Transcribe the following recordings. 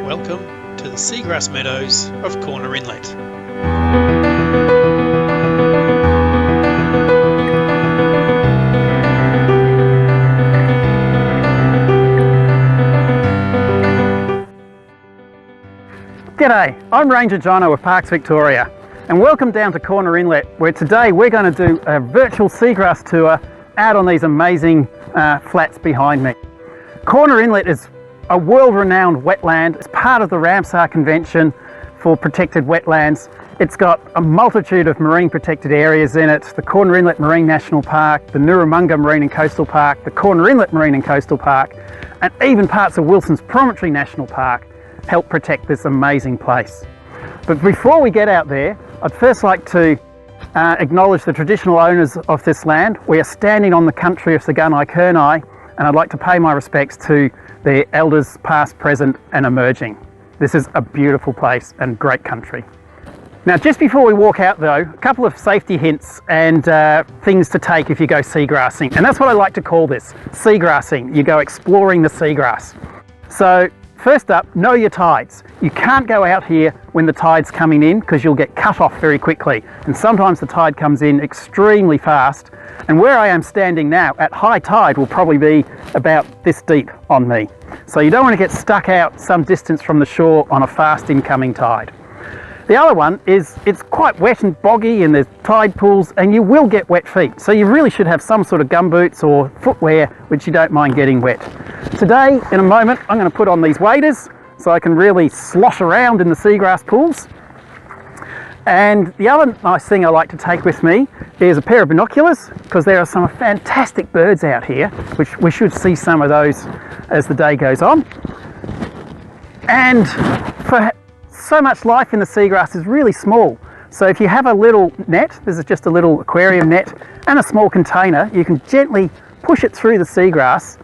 Welcome to the Seagrass Meadows of Corner Inlet. G'day, I'm Ranger Jono of Parks Victoria and welcome down to Corner Inlet, where today we're going to do a virtual seagrass tour out on these amazing flats behind me. Corner Inlet is a world-renowned wetland. It's part of the Ramsar Convention for protected wetlands. It's got a multitude of marine protected areas in it: the Corner Inlet Marine National Park, the Nurramunga Marine and Coastal Park, the Corner Inlet Marine and Coastal Park, and even parts of Wilson's Promontory National Park help protect this amazing place. But before we get out there, I'd first like to acknowledge the traditional owners of this land. We are standing on the country of the Gunai Kurnai, and I'd like to pay my respects to their elders past, present and emerging. This is a beautiful place and great country. Now, just before we walk out though, a couple of safety hints and things to take if you go seagrassing, and that's what I like to call this, seagrassing. You go exploring the seagrass. So first up, know your tides. You can't go out here when the tide's coming in because you'll get cut off very quickly, and sometimes the tide comes in extremely fast, and where I am standing now at high tide will probably be about this deep on me. So you don't want to get stuck out some distance from the shore on a fast incoming tide. The other one is it's quite wet and boggy and there's tide pools and you will get wet feet. So you really should have some sort of gumboots or footwear which you don't mind getting wet. Today, in a moment, I'm going to put on these waders so I can really slosh around in the seagrass pools. And the other nice thing I like to take with me is a pair of binoculars, because there are some fantastic birds out here, which we should see some of those as the day goes on. And for so much life in the seagrass is really small. So if you have a little net, this is just a little aquarium net, and a small container, you can gently push it through the seagrass,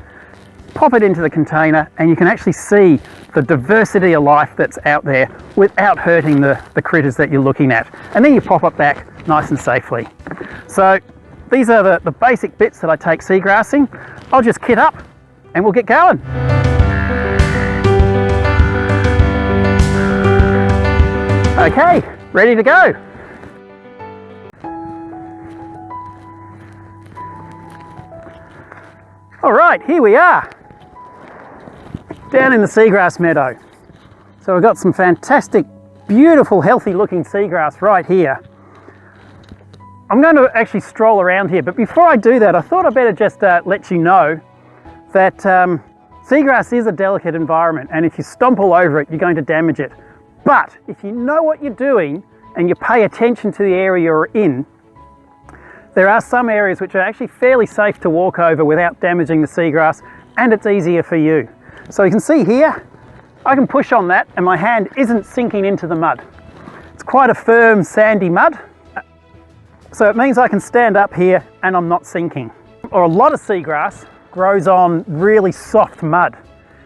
pop it into the container, and you can actually see the diversity of life that's out there without hurting the critters that you're looking at. And then you pop it back nice and safely. So these are the basic bits that I take seagrassing. I'll just kit up and we'll get going. Okay, ready to go. All right, here we are, down in the seagrass meadow. So we've got some fantastic, beautiful, healthy looking seagrass right here. I'm going to actually stroll around here, but before I do that, I thought I'd better just let you know that seagrass is a delicate environment, and if you stomp all over it, you're going to damage it. But if you know what you're doing and you pay attention to the area you're in, there are some areas which are actually fairly safe to walk over without damaging the seagrass, and it's easier for you. So you can see here, I can push on that and my hand isn't sinking into the mud. It's quite a firm, sandy mud. So it means I can stand up here and I'm not sinking. Or a lot of seagrass grows on really soft mud,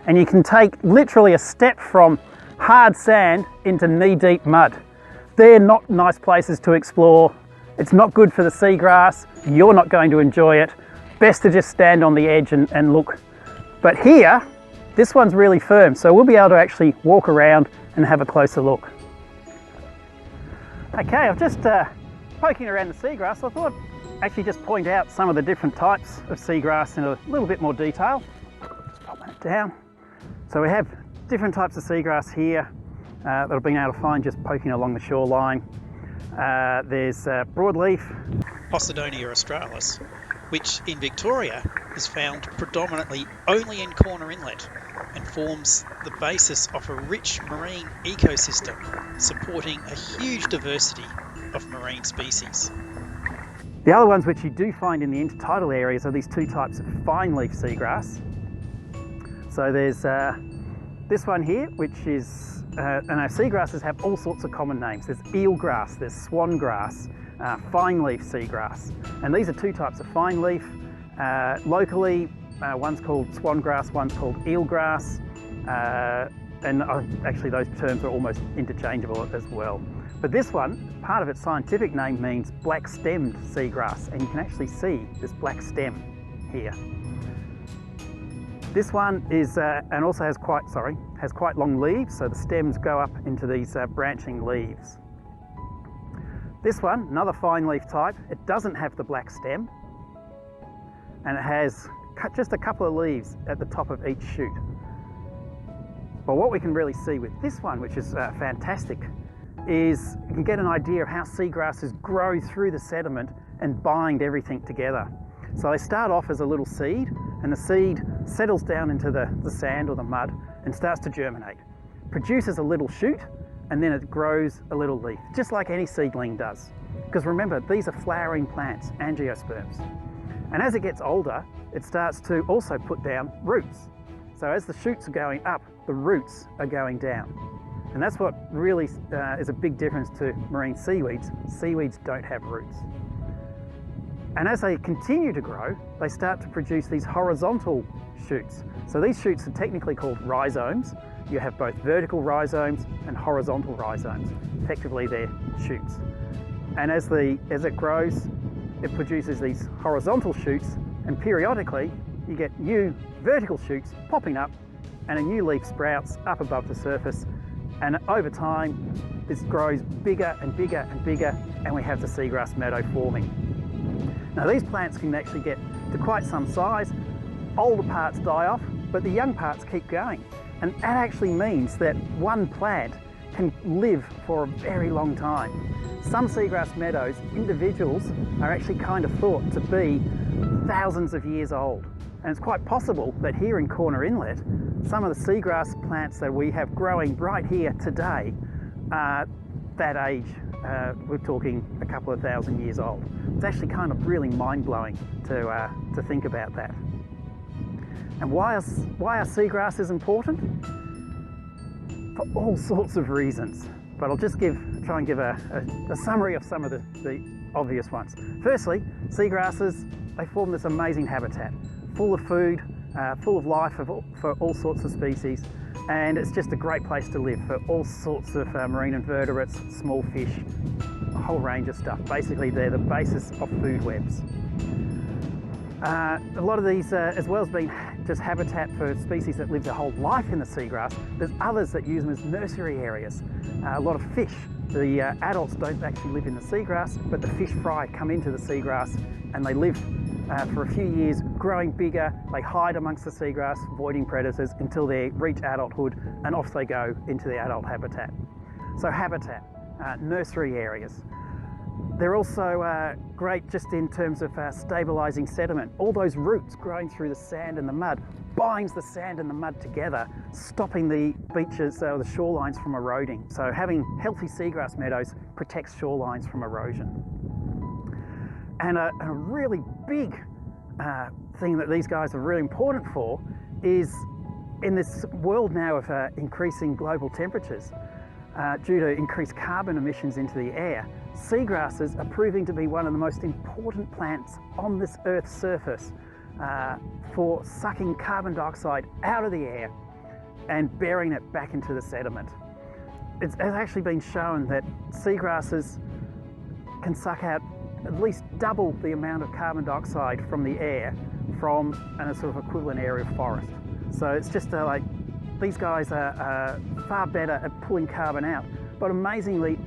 and you can take literally a step from hard sand into knee-deep mud. They're not nice places to explore. It's not good for the seagrass. You're not going to enjoy it. Best to just stand on the edge and look. But here, this one's really firm, so we'll be able to actually walk around and have a closer look. Okay, I'm just poking around the seagrass. I thought I'd actually just point out some of the different types of seagrass in a little bit more detail. Just pop that down. So we have different types of seagrass here that I've been able to find just poking along the shoreline. There's broadleaf, Posidonia australis, which in Victoria is found predominantly only in Corner Inlet and forms the basis of a rich marine ecosystem supporting a huge diversity of marine species. The other ones which you do find in the intertidal areas are these two types of fine leaf seagrass. So there's this one here, which is, and our seagrasses have all sorts of common names. There's eelgrass, there's swan grass, fine leaf seagrass. And these are two types of fine leaf. Locally, one's called swan grass, one's called eelgrass. And actually those terms are almost interchangeable as well. But this one, part of its scientific name means black-stemmed seagrass, and you can actually see this black stem here. This one is, and also has quite long leaves, so the stems go up into these branching leaves. This one, another fine leaf type, it doesn't have the black stem, and it has just a couple of leaves at the top of each shoot. But what we can really see with this one, which is fantastic, is you can get an idea of how seagrasses grow through the sediment and bind everything together. So they start off as a little seed, and the seed settles down into the sand or the mud and starts to germinate, produces a little shoot, and then it grows a little leaf, just like any seedling does. Because remember, these are flowering plants, angiosperms. And as it gets older, it starts to also put down roots. So as the shoots are going up, the roots are going down. And that's what really is a big difference to marine seaweeds. Seaweeds don't have roots. And as they continue to grow, they start to produce these horizontal shoots. So these shoots are technically called rhizomes. You have both vertical rhizomes and horizontal rhizomes. Effectively, they're shoots. And as it grows, it produces these horizontal shoots, and periodically you get new vertical shoots popping up, and a new leaf sprouts up above the surface. And over time, this grows bigger and bigger and bigger, and we have the seagrass meadow forming. Now these plants can actually get to quite some size. Older parts die off, but the young parts keep going. And that actually means that one plant can live for a very long time. Some seagrass meadows, individuals, are actually kind of thought to be thousands of years old. And it's quite possible that here in Corner Inlet, some of the seagrass plants that we have growing right here today are that age. We're talking a couple of thousand years old. It's actually kind of really mind-blowing to think about that. And why are seagrasses important? For all sorts of reasons. But I'll just try and give a summary of some of the obvious ones. Firstly, seagrasses, they form this amazing habitat, full of food, full of life for all sorts of species, and it's just a great place to live for all sorts of marine invertebrates, small fish, a whole range of stuff. Basically, they're the basis of food webs. A lot of these, as well as being just habitat for species that live their whole life in the seagrass, there's others that use them as nursery areas. A lot of fish, the adults don't actually live in the seagrass, but the fish fry come into the seagrass and they live for a few years, growing bigger. They hide amongst the seagrass, avoiding predators until they reach adulthood, and off they go into the adult habitat. So habitat, nursery areas. They're also great just in terms of stabilising sediment. All those roots growing through the sand and the mud binds the sand and the mud together, stopping the beaches or the shorelines from eroding. So having healthy seagrass meadows protects shorelines from erosion. And a really big thing that these guys are really important for is in this world now of increasing global temperatures, due to increased carbon emissions into the air, seagrasses are proving to be one of the most important plants on this Earth's surface for sucking carbon dioxide out of the air and burying it back into the sediment. It's actually been shown that seagrasses can suck out at least double the amount of carbon dioxide from the air from a sort of equivalent area of forest. So it's just like, these guys are far better at pulling carbon out, but amazingly,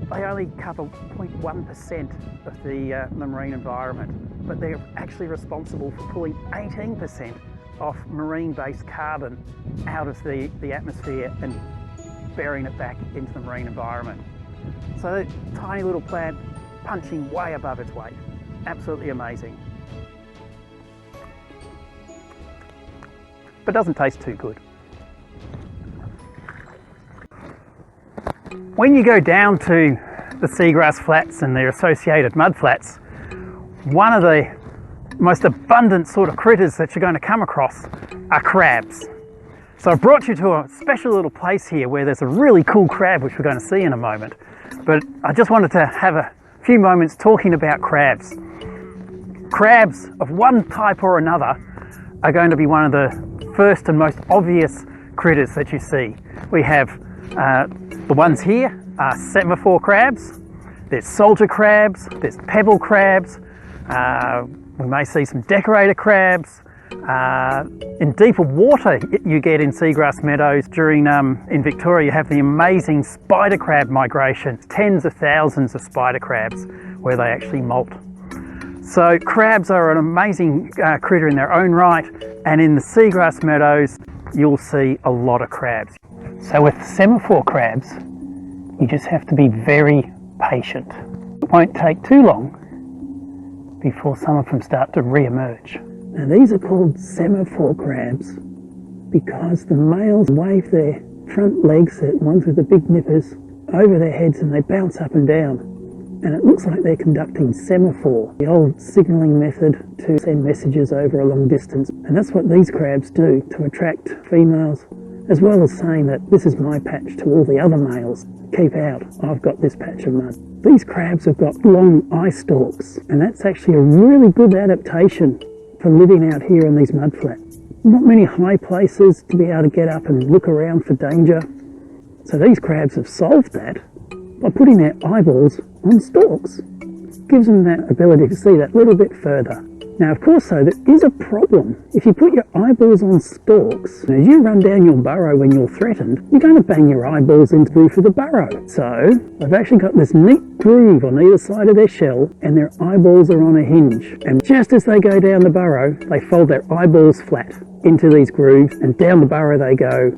they only cover 0.1% of the marine environment, but they're actually responsible for pulling 18% of marine-based carbon out of the atmosphere and burying it back into the marine environment. So that tiny little plant punching way above its weight. Absolutely amazing. But doesn't taste too good. When you go down to the seagrass flats and their associated mud flats, one of the most abundant sort of critters that you're going to come across are crabs. So I've brought you to a special little place here where there's a really cool crab which we're going to see in a moment. But I just wanted to have a few moments talking about crabs. Crabs of one type or another are going to be one of the first and most obvious critters that you see. We have the ones here are semaphore crabs, there's soldier crabs, there's pebble crabs, we may see some decorator crabs, In deeper water you get in seagrass meadows during, in Victoria, you have the amazing spider crab migration. Tens of thousands of spider crabs where they actually molt. So crabs are an amazing critter in their own right, and in the seagrass meadows you'll see a lot of crabs. So with semaphore crabs, you just have to be very patient. It won't take too long before some of them start to re-emerge. Now these are called semaphore crabs because the males wave their front legs, the ones with the big nippers, over their heads, and they bounce up and down. And it looks like they're conducting semaphore, the old signalling method to send messages over a long distance. And that's what these crabs do to attract females, as well as saying that this is my patch to all the other males. Keep out, I've got this patch of mud. These crabs have got long eye stalks, and that's actually a really good adaptation for living out here in these mud flats. Not many high places to be able to get up and look around for danger. So these crabs have solved that by putting their eyeballs on stalks. Gives them that ability to see that little bit further. Now of course though, there is a problem. If you put your eyeballs on stalks, as you run down your burrow when you're threatened, you're going to bang your eyeballs into the roof of the burrow. So they've actually got this neat groove on either side of their shell, and their eyeballs are on a hinge. And just as they go down the burrow, they fold their eyeballs flat into these grooves, and down the burrow they go.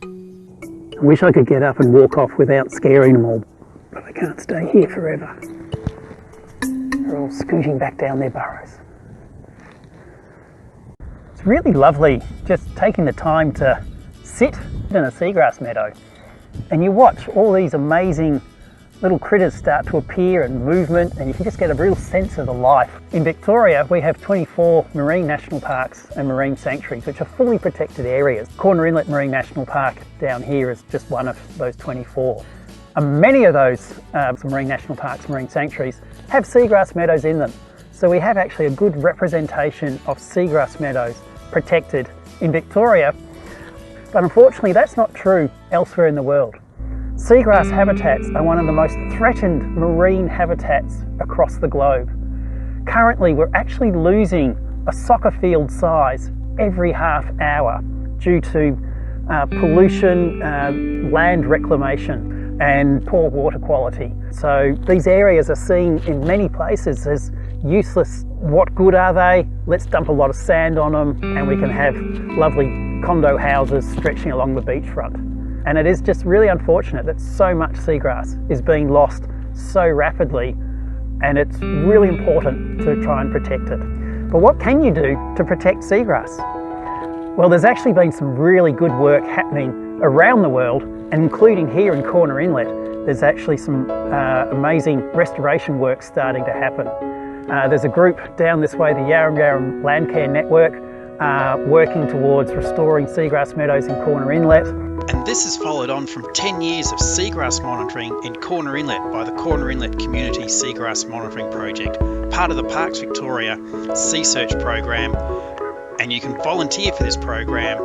I wish I could get up and walk off without scaring them all, but I can't stay here forever. They're all scooting back down their burrows. It's really lovely just taking the time to sit in a seagrass meadow and you watch all these amazing little critters start to appear and movement, and you can just get a real sense of the life. In Victoria, we have 24 marine national parks and marine sanctuaries, which are fully protected areas. Corner Inlet Marine National Park down here is just one of those 24. And many of those marine national parks, marine sanctuaries, have seagrass meadows in them. So we have actually a good representation of seagrass meadows protected in Victoria. But unfortunately, that's not true elsewhere in the world. Seagrass habitats are one of the most threatened marine habitats across the globe. Currently, we're actually losing a soccer field size every half hour due to pollution, land reclamation, and poor water quality. So these areas are seen in many places as useless. What good are they? Let's dump a lot of sand on them and we can have lovely condo houses stretching along the beachfront. And it is just really unfortunate that so much seagrass is being lost so rapidly, and it's really important to try and protect it. But what can you do to protect seagrass? Well, there's actually been some really good work happening around the world, and including here in Corner Inlet. There's actually some amazing restoration work starting to happen. There's a group down this way, the Yarram Landcare Network, working towards restoring seagrass meadows in Corner Inlet. And this is followed on from 10 years of seagrass monitoring in Corner Inlet by the Corner Inlet Community Seagrass Monitoring Project, part of the Parks Victoria Sea Search program. And you can volunteer for this program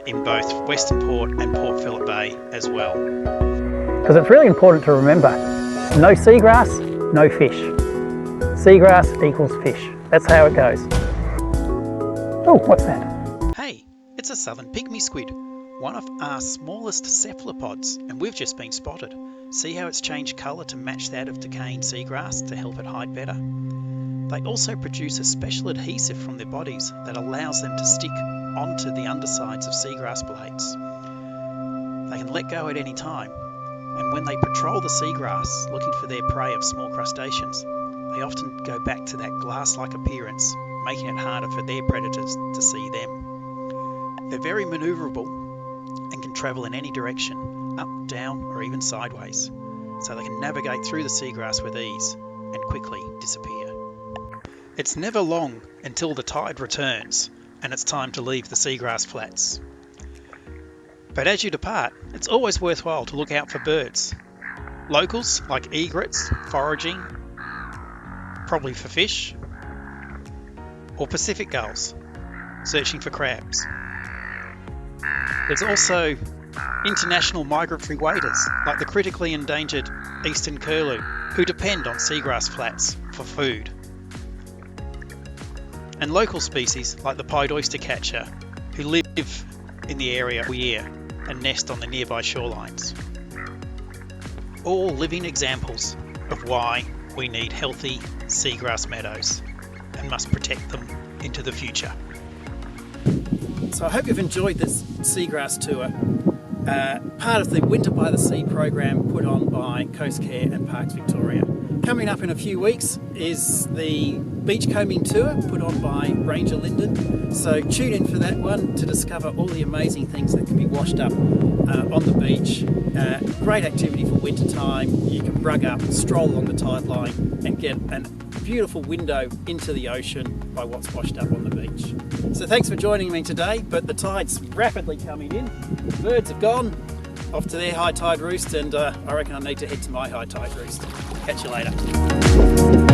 in both Western Port and Port Phillip Bay as well. Because it's really important to remember, no seagrass, no fish. Seagrass equals fish. That's how it goes. Oh, what's that? Hey, it's a southern pygmy squid, one of our smallest cephalopods, and we've just been spotted. See how it's changed colour to match that of decaying seagrass to help it hide better. They also produce a special adhesive from their bodies that allows them to stick onto the undersides of seagrass blades. They can let go at any time, and when they patrol the seagrass looking for their prey of small crustaceans, they often go back to that glass-like appearance, making it harder for their predators to see them. They're very manoeuvrable and can travel in any direction, up, down, or even sideways, so they can navigate through the seagrass with ease and quickly disappear. It's never long until the tide returns and it's time to leave the seagrass flats. But as you depart, it's always worthwhile to look out for birds. Locals like egrets, foraging, probably for fish, or Pacific gulls, searching for crabs. There's also international migratory waders like the critically endangered eastern curlew, who depend on seagrass flats for food. and local species like the pied oyster catcher, who live in the area all year and nest on the nearby shorelines. All living examples of why we need healthy seagrass meadows and must protect them into the future. So I hope you've enjoyed this seagrass tour, part of the Winter by the Sea program put on by Coastcare and Parks Victoria. Coming up in a few weeks is the beachcombing tour put on by Ranger Lyndon, so tune in for that one to discover all the amazing things that can be washed up on the beach. Great activity for winter time. You can rug up, stroll along the tide line and get a beautiful window into the ocean by what's washed up on the beach. So thanks for joining me today, but the tide's rapidly coming in. The birds have gone off to their high tide roost, and I reckon I need to head to my high tide roost. Catch you later.